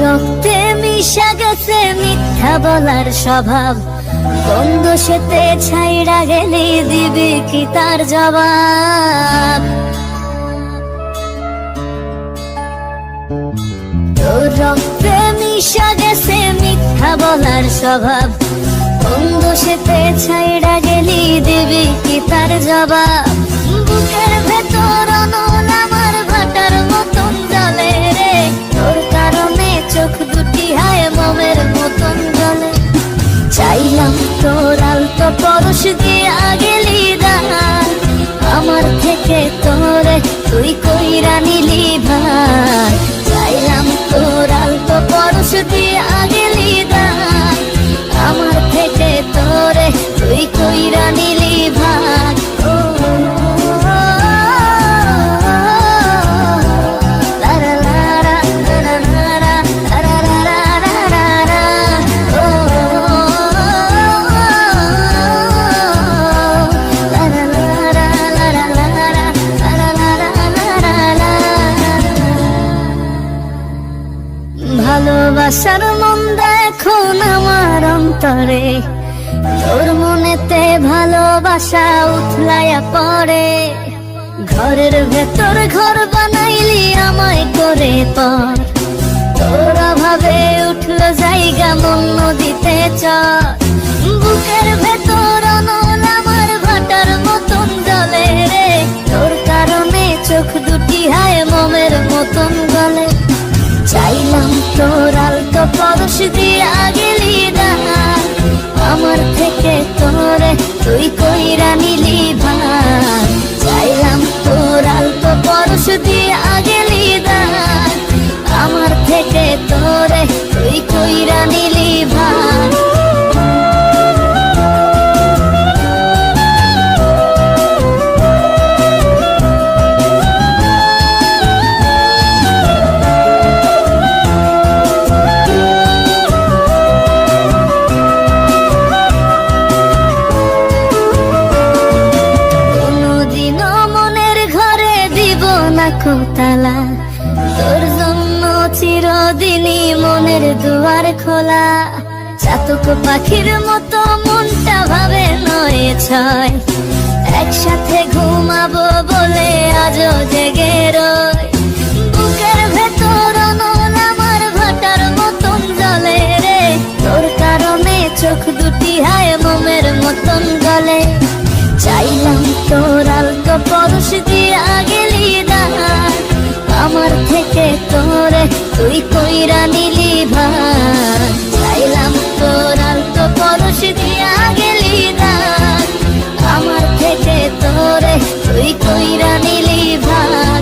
রক্তে মিশা গেছে মিথ্যা বলার স্বভাব, কোন দোষেতে ছাইড়া গেলি দিবি কি তার জবাব? তোর রক্তে মিশা গেছে মিথ্যা বলার স্বভাব, কোন দোষেতে ছাইড়া গেলি দিবি কি তার জবাব? বুকের ভেতর অনল আমার ভাটার মতন জ্বলে রে, তোর কারণে চোখ দুটি হায় মোমের মতন জ্বলে। চাইলাম তোর আলতো পরশ দিয়া গেলি দান, আমার থেকে তোরে তুই কইরা নিলি ভাই। চাইলাম তোর আলতো পরশ দিয়া গেলি দান, আমার থেকে তোরে তুই কইরা নিলি ভাই। ভালোবাসার মন এখন আমার অন্তরে, তোর মনেতে ভালোবাসা উথলাইয়া পড়ে। ঘরের ভেতর ঘর বানাইলি আমায় করে পর, তোর অভাবে উঠলো জায়গা মন নদীতে চর। বুকের ভেতর অনল আমার ভাটার মতন জ্বলে রে, তোর কারণে চোখ দুটি হায় মোমের মতন গলে। চাইলাম তোর আলতো পরশ দিয়া গেলি দান, আমার থেকে তোরে তুই কইরা নিলি ভাই। চাইলাম তোর আলতো পরশ দিয়া গেলি দান, আমার থেকে তোরে তুই কইরা নিলি ভাই। তালা তোর জন্য চিরদিনই মনের দুয়ার খোলা। চাতক পাখির মতো মনটা ভাবে নয় ছয়, একসাথে ঘুমাবো বলে আজও জেগে রয়। বুকের ভেতর অনল আমার ভাটার মতন জ্বলে রে, তোর কারণে চোখ দুটি হায় মোমের মতন গলে। চাইলাম তোর আলতো পরশ দিয়া গেলি দান, আমার থেকে তোরে তুই কইরা নিলি ভাই। চাইলাম তোর আলতো পরশ দিয়া গেলি দান, আমার থেকে তোরে তুই কইরা নিলি ভাই।